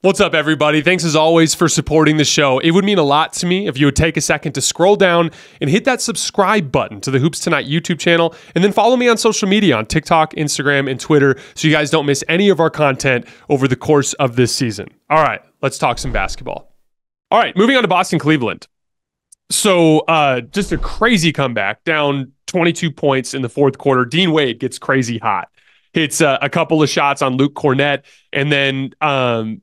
What's up, everybody? Thanks as always for supporting the show. It would mean a lot to me if you would take a second to scroll down and hit that subscribe button to the Hoops Tonight YouTube channel, and then follow me on social media on TikTok, Instagram, and Twitter so you guys don't miss any of our content over the course of this season. All right, let's talk some basketball. All right, moving on to Boston, Cleveland. So just a crazy comeback, down 22 points in the fourth quarter. Dean Wade gets crazy hot. Hits a couple of shots on Luke Kornet, and then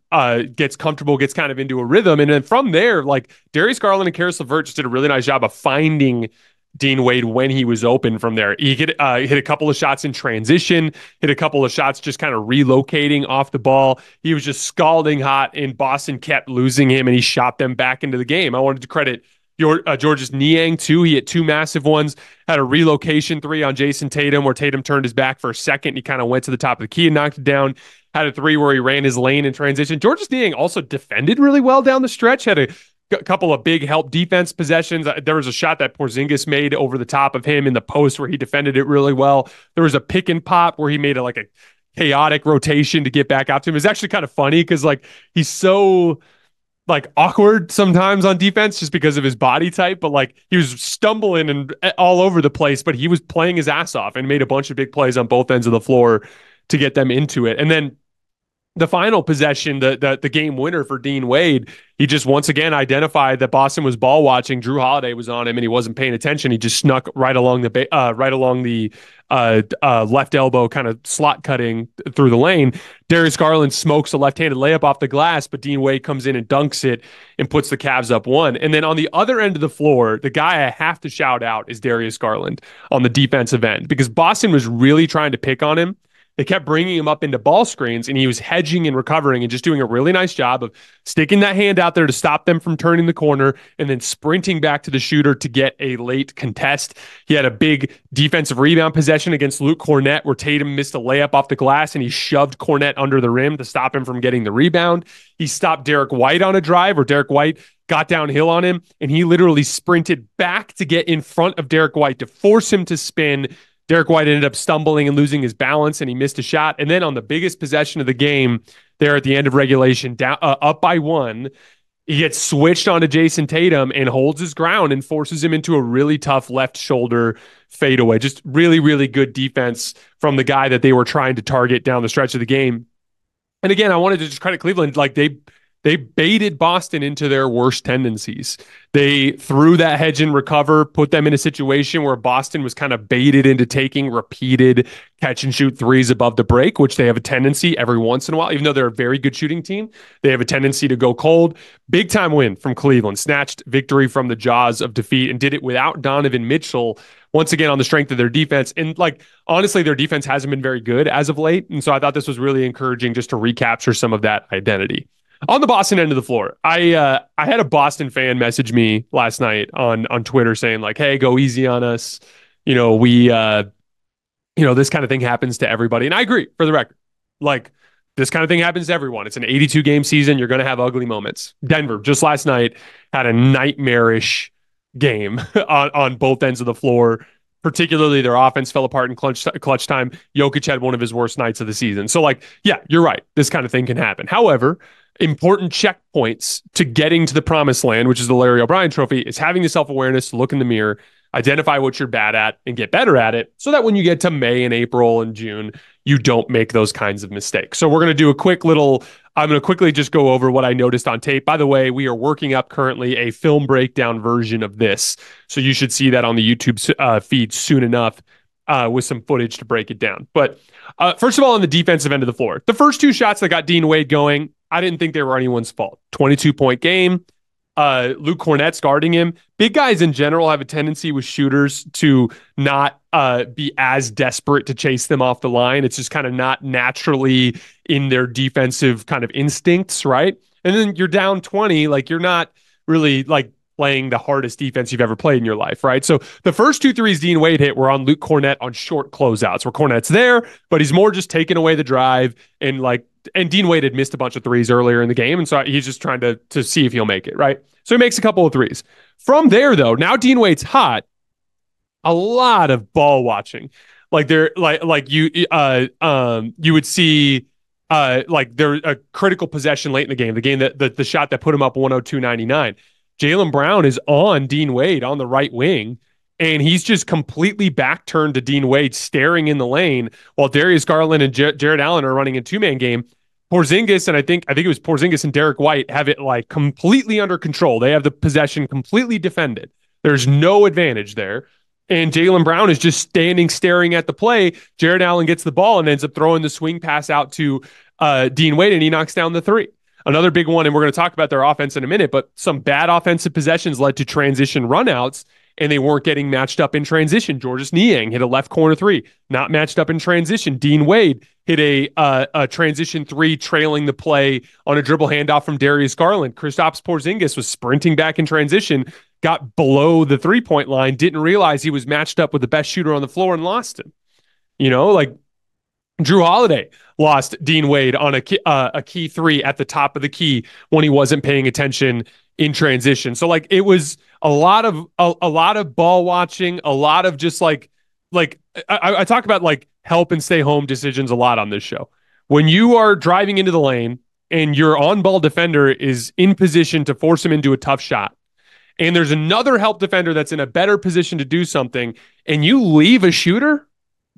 gets comfortable, gets kind of into a rhythm. And then from there, like Darius Garland and Karis LeVert just did a really nice job of finding Dean Wade when he was open from there. He hit a couple of shots in transition, hit a couple of shots just kind of relocating off the ball. He was just scalding hot, and Boston kept losing him, and he shot them back into the game. I wanted to credit Georges Niang too. He hit two massive ones, had a relocation three on Jayson Tatum where Tatum turned his back for a second. He kind of went to the top of the key and knocked it down. Had a three where he ran his lane in transition. Georges Niang also defended really well down the stretch, had a couple of big help defense possessions. There was a shot that Porzingis made over the top of him in the post where he defended it really well. There was a pick and pop where he made a chaotic rotation to get back out to him. It's actually kind of funny because he's so awkward sometimes on defense just because of his body type, but he was stumbling and all over the place, but he was playing his ass off and made a bunch of big plays on both ends of the floor to get them into it. And then the final possession, the game winner for Dean Wade, he just once again identified that Boston was ball watching. Drew Holiday was on him, and he wasn't paying attention. He just snuck right along the left elbow, kind of slot cutting through the lane. Darius Garland smokes a left-handed layup off the glass, but Dean Wade comes in and dunks it and puts the Cavs up one. And then on the other end of the floor, the guy I have to shout out is Darius Garland on the defensive end, because Boston was really trying to pick on him. They kept bringing him up into ball screens, and he was hedging and recovering and just doing a really nice job of sticking that hand out there to stop them from turning the corner and then sprinting back to the shooter to get a late contest. He had a big defensive rebound possession against Luke Kornet where Tatum missed a layup off the glass, and he shoved Kornet under the rim to stop him from getting the rebound. He stopped Derek White on a drive where Derek White got downhill on him, and he literally sprinted back to get in front of Derek White to force him to spin. Derek White ended up stumbling and losing his balance, and he missed a shot. And then on the biggest possession of the game, there at the end of regulation, down up by one, he gets switched onto Jayson Tatum and holds his ground and forces him into a really tough left shoulder fadeaway. Just really, really good defense from the guy that they were trying to target down the stretch of the game. And again, I wanted to just credit Cleveland. They baited Boston into their worst tendencies. They threw that hedge and recover, put them in a situation where Boston was kind of baited into taking repeated catch and shoot threes above the break, which they have a tendency every once in a while. Even though they're a very good shooting team, they have a tendency to go cold. Big time win from Cleveland, snatched victory from the jaws of defeat and did it without Donovan Mitchell, once again on the strength of their defense. And honestly, their defense hasn't been very good as of late. And so I thought this was really encouraging just to recapture some of that identity. On the Boston end of the floor, I had a Boston fan message me last night on Twitter saying hey, go easy on us. This kind of thing happens to everybody. And I agree, for the record. This kind of thing happens to everyone. It's an 82-game season. You're going to have ugly moments. Denver, just last night, had a nightmarish game on both ends of the floor. Particularly, their offense fell apart in clutch time. Jokic had one of his worst nights of the season. So, yeah, you're right. This kind of thing can happen. However, important checkpoints to getting to the promised land, which is the Larry O'Brien Trophy, is having the self-awareness to look in the mirror, identify what you're bad at, and get better at it so that when you get to May and April and June, you don't make those kinds of mistakes. So we're going to do I'm going to quickly just go over what I noticed on tape. By the way, we are working up currently a film breakdown version of this. So you should see that on the YouTube feed soon enough with some footage to break it down. But first of all, on the defensive end of the floor, the first two shots that got Dean Wade going, I didn't think they were anyone's fault. 22-point game. Luke Kornet's guarding him. Big guys in general have a tendency with shooters to not be as desperate to chase them off the line. It's just kind of not naturally in their defensive kind of instincts, right? And then you're down 20, you're not really playing the hardest defense you've ever played in your life, right? So the first two threes Dean Wade hit were on Luke Kornet on short closeouts, where Kornet's there, but he's more just taking away the drive and Dean Wade had missed a bunch of threes earlier in the game, and so he's just trying to see if he'll make it, right? So he makes a couple of threes. From there, though, now Dean Wade's hot. A lot of ball watching. You would see like there a critical possession late in the game that the shot that put him up 102-99. Jaylen Brown is on Dean Wade on the right wing, and he's just completely back turned to Dean Wade, staring in the lane while Darius Garland and Jared Allen are running a two-man game. Porzingis, and I think it was Porzingis and Derek White have it like completely under control. They have the possession completely defended. There's no advantage there. And Jaylen Brown is just standing, staring at the play. Jared Allen gets the ball and ends up throwing the swing pass out to Dean Wade, and he knocks down the three. Another big one, and we're going to talk about their offense in a minute, but some bad offensive possessions led to transition runouts, and they weren't getting matched up in transition. Georges Niang hit a left corner three, not matched up in transition. Dean Wade hit a transition three, trailing the play on a dribble handoff from Darius Garland. Kristaps Porzingis was sprinting back in transition, got below the three-point line, didn't realize he was matched up with the best shooter on the floor and lost him. Like Drew Holiday lost Dean Wade on a key three at the top of the key when he wasn't paying attention in transition. So like it was a lot of ball watching, a lot of just like I talk about like help and stay home decisions a lot on this show. When you are driving into the lane and your on-ball defender is in position to force him into a tough shot, and there's another help defender that's in a better position to do something, and you leave a shooter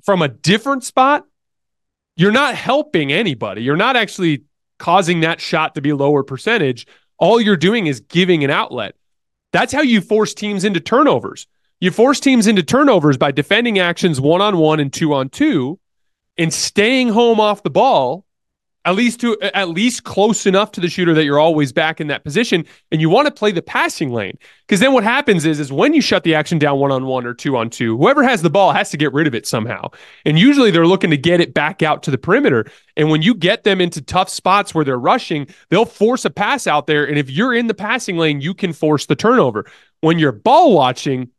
from a different spot, you're not helping anybody. You're not actually causing that shot to be lower percentage. All you're doing is giving an outlet. That's how you force teams into turnovers. You force teams into turnovers by defending actions 1-on-1 and 2-on-2 and staying home off the ball, at least close enough to the shooter that you're always back in that position. And you want to play the passing lane, because then what happens is when you shut the action down 1-on-1 or 2-on-2, whoever has the ball has to get rid of it somehow. And usually they're looking to get it back out to the perimeter. And when you get them into tough spots where they're rushing, they'll force a pass out there. And if you're in the passing lane, you can force the turnover. When you're ball watching,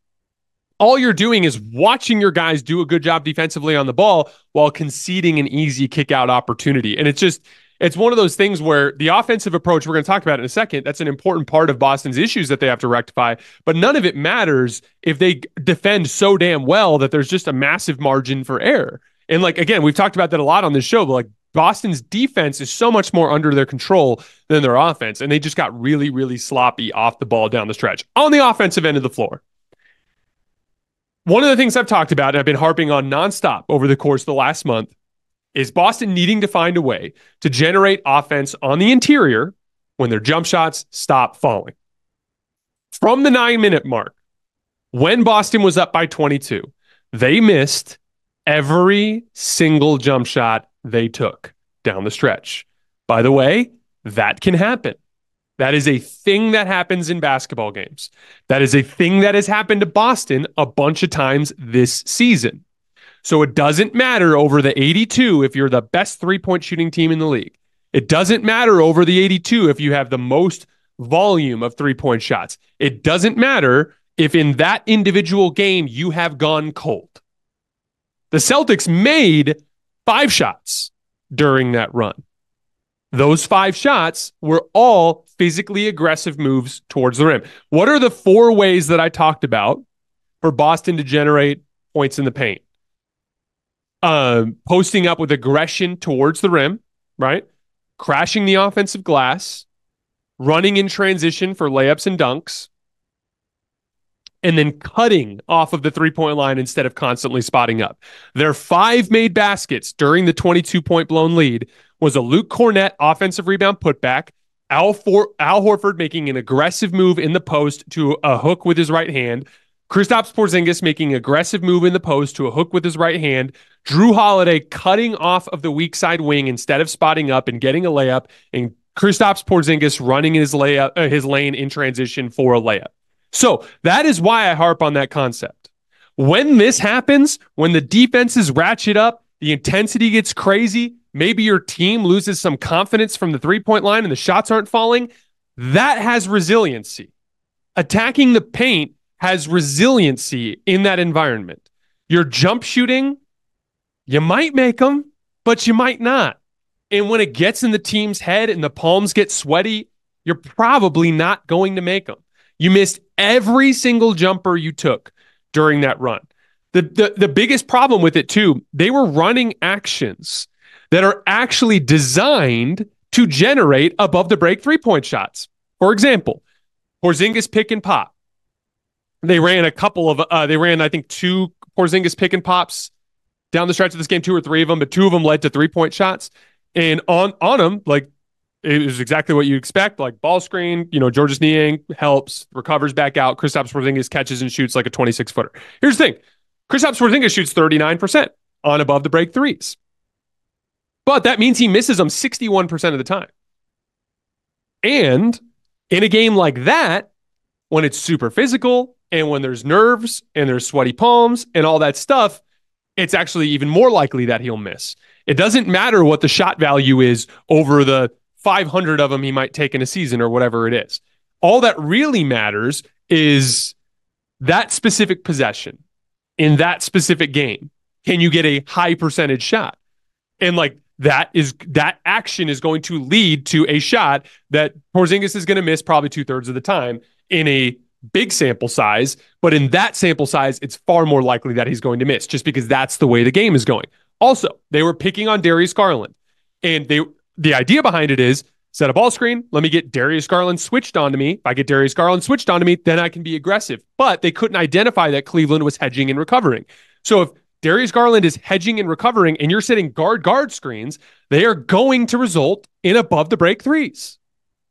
all you're doing is watching your guys do a good job defensively on the ball while conceding an easy kick out opportunity. And it's one of those things where the offensive approach, we're going to talk about in a second, that's an important part of Boston's issues that they have to rectify, but none of it matters if they defend so damn well that there's just a massive margin for error. And like, again, we've talked about that a lot on this show, but like Boston's defense is so much more under their control than their offense. And they just got really, really sloppy off the ball down the stretch on the offensive end of the floor. One of the things I've talked about and I've been harping on nonstop over the course of the last month is Boston needing to find a way to generate offense on the interior when their jump shots stop falling. From the 9-minute mark, when Boston was up by 22, they missed every single jump shot they took down the stretch. By the way, that can happen. That is a thing that happens in basketball games. That is a thing that has happened to Boston a bunch of times this season. So it doesn't matter over the 82 if you're the best three-point shooting team in the league. It doesn't matter over the 82 if you have the most volume of three-point shots. It doesn't matter if in that individual game you have gone cold. The Celtics made 5 shots during that run. Those 5 shots were all physically aggressive moves towards the rim. What are the 4 ways that I talked about for Boston to generate points in the paint? Posting up with aggression towards the rim, right? Crashing the offensive glass, running in transition for layups and dunks, and then cutting off of the three-point line instead of constantly spotting up. Their 5 made baskets during the 22-point blown lead was a Luke Cornett offensive rebound putback, Al Horford making an aggressive move in the post to a hook with his right hand, Kristaps Porzingis making an aggressive move in the post to a hook with his right hand, Drew Holiday cutting off of the weak side wing instead of spotting up and getting a layup, and Kristaps Porzingis running his lane in transition for a layup. So that is why I harp on that concept. When this happens, when the defenses ratchet up, the intensity gets crazy, maybe your team loses some confidence from the three-point line and the shots aren't falling, that has resiliency. Attacking the paint has resiliency in that environment. Your jump shooting, you might make them, but you might not. And when it gets in the team's head and the palms get sweaty, you're probably not going to make them. You missed every single jumper you took during that run. The biggest problem with it, too, they were running actions that are actually designed to generate above the break 3-point shots. For example, Porzingis pick and pop. They ran I think 2 Porzingis pick and pops down the stretch of this game, 2 or 3 of them, but 2 of them led to 3-point shots. And on them, like, it was exactly what you expect, like ball screen, Georges Niang helps, recovers back out. Kristaps Porzingis catches and shoots like a 26-footer. Here's the thing. Kristaps Porzingis shoots 39% on above the break threes. But that means he misses them 61% of the time. And in a game like that, when it's super physical and when there's nerves and there's sweaty palms and all that stuff, it's actually even more likely that he'll miss. It doesn't matter what the shot value is over the 500 of them he might take in a season or whatever it is. All that really matters is that specific possession in that specific game. Can you get a high percentage shot? And like that action is going to lead to a shot that Porzingis is going to miss probably 2/3 of the time in a big sample size. But in that sample size, it's far more likely that he's going to miss just because that's the way the game is going. Also, they were picking on Darius Garland. And the idea behind it is set a ball screen. Let me get Darius Garland switched onto me. If I get Darius Garland switched onto me, then I can be aggressive. But they couldn't identify that Cleveland was hedging and recovering. So if Darius Garland is hedging and recovering and you're setting guard screens, they are going to result in above the break threes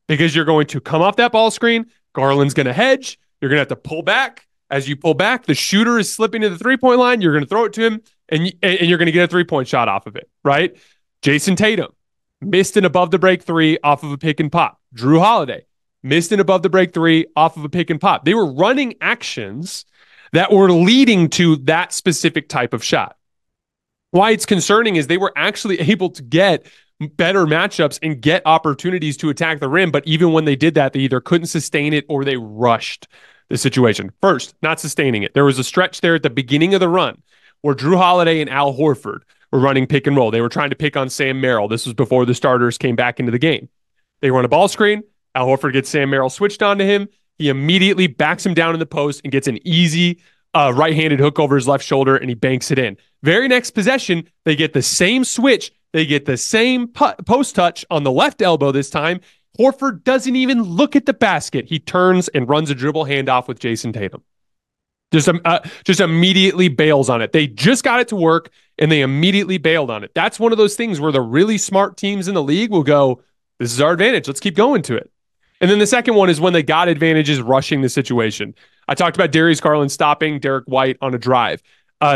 because you're going to come off that ball screen. Garland's going to hedge. You're going to have to pull back. As you pull back, the shooter is slipping to the 3-point line. You're going to throw it to him and you're going to get a 3-point shot off of it, right? Jayson Tatum missed an above the break 3 off of a pick and pop. Jrue Holiday missed an above the break 3 off of a pick and pop. They were running actions that were leading to that specific type of shot. Why it's concerning is they were actually able to get better matchups and get opportunities to attack the rim, but even when they did that, they either couldn't sustain it or they rushed the situation. First, not sustaining it. There was a stretch there at the beginning of the run where Jrue Holiday and Al Horford were running pick and roll. They were trying to pick on Sam Merrill. This was before the starters came back into the game. They run a ball screen. Al Horford gets Sam Merrill switched onto him. He immediately backs him down in the post and gets an easy right-handed hook over his left shoulder, and he banks it in. Very next possession, they get the same switch. They get the same post touch on the left elbow this time. Horford doesn't even look at the basket. He turns and runs a dribble handoff with Jayson Tatum. Just immediately bails on it. They just got it to work, and they immediately bailed on it. That's one of those things where the really smart teams in the league will go, this is our advantage. Let's keep going to it. And then the second one is when they got advantages rushing the situation. I talked about Darius Garland stopping Derek White on a drive.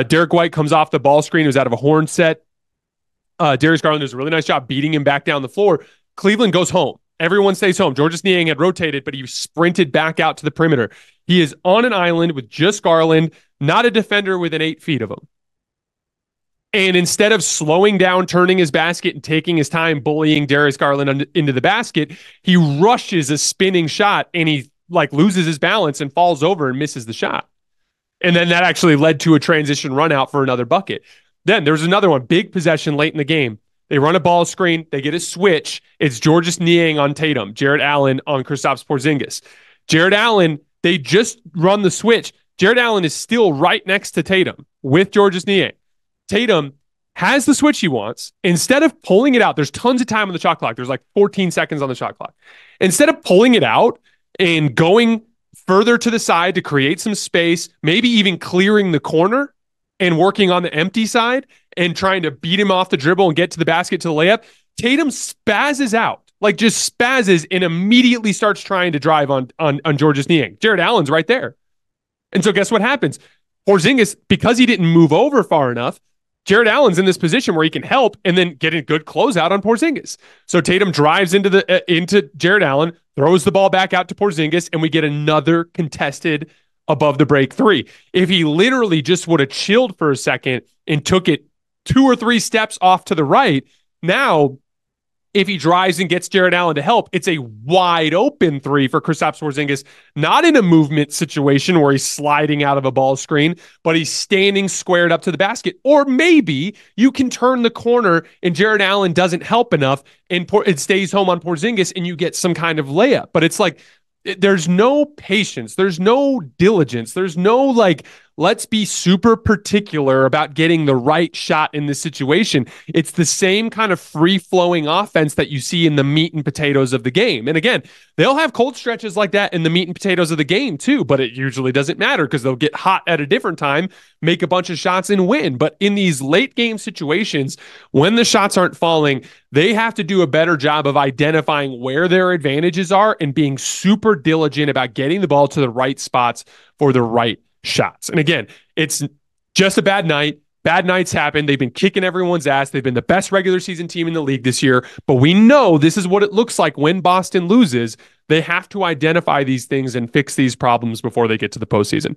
Derek White comes off the ball screen. It was out of a horn set. Darius Garland does a really nice job beating him back down the floor. Cleveland goes home. Everyone stays home. Georges Niang had rotated, but he sprinted back out to the perimeter. He is on an island with just Garland, not a defender within 8 feet of him. And instead of slowing down, turning his basket, and taking his time bullying Darius Garland into the basket, he rushes a spinning shot and he loses his balance and falls over and misses the shot. And then that actually led to a transition run out for another bucket. Then there's another one, big possession late in the game. They run a ball screen. They get a switch. It's Georges Niang on Tatum, Jared Allen on Kristaps Porzingis. Jared Allen, they just run the switch. Jared Allen is still right next to Tatum with Georges Niang. Tatum has the switch he wants. Instead of pulling it out, there's tons of time on the shot clock. There's 14 seconds on the shot clock. Instead of pulling it out and going further to the side to create some space, maybe even clearing the corner and working on the empty side and trying to beat him off the dribble and get to the basket to the layup, Tatum spazzes out, just spazzes and immediately starts trying to drive on Georges Niang. Jared Allen's right there. And so guess what happens? Porzingis, because he didn't move over far enough, Jared Allen's in this position where he can help and then get a good closeout on Porzingis. So Tatum drives into Jared Allen, throws the ball back out to Porzingis, and we get another contested above the break 3. If he literally just would have chilled for a second and took it 2 or 3 steps off to the right, now if he drives and gets Jared Allen to help, it's a wide open 3 for Kristaps Porzingis, not in a movement situation where he's sliding out of a ball screen, but he's standing squared up to the basket. Or maybe you can turn the corner and Jared Allen doesn't help enough and it stays home on Porzingis and you get some kind of layup. But it's there's no patience. There's no diligence. There's no let's be super particular about getting the right shot in this situation. It's the same kind of free-flowing offense that you see in the meat and potatoes of the game. And again, they'll have cold stretches like that in the meat and potatoes of the game too, but it usually doesn't matter because they'll get hot at a different time, make a bunch of shots and win. But in these late game situations, when the shots aren't falling, they have to do a better job of identifying where their advantages are and being super diligent about getting the ball to the right spots for the right shots. And again, it's just a bad night. Bad nights happen. They've been kicking everyone's ass. They've been the best regular season team in the league this year. But we know this is what it looks like when Boston loses. They have to identify these things and fix these problems before they get to the postseason.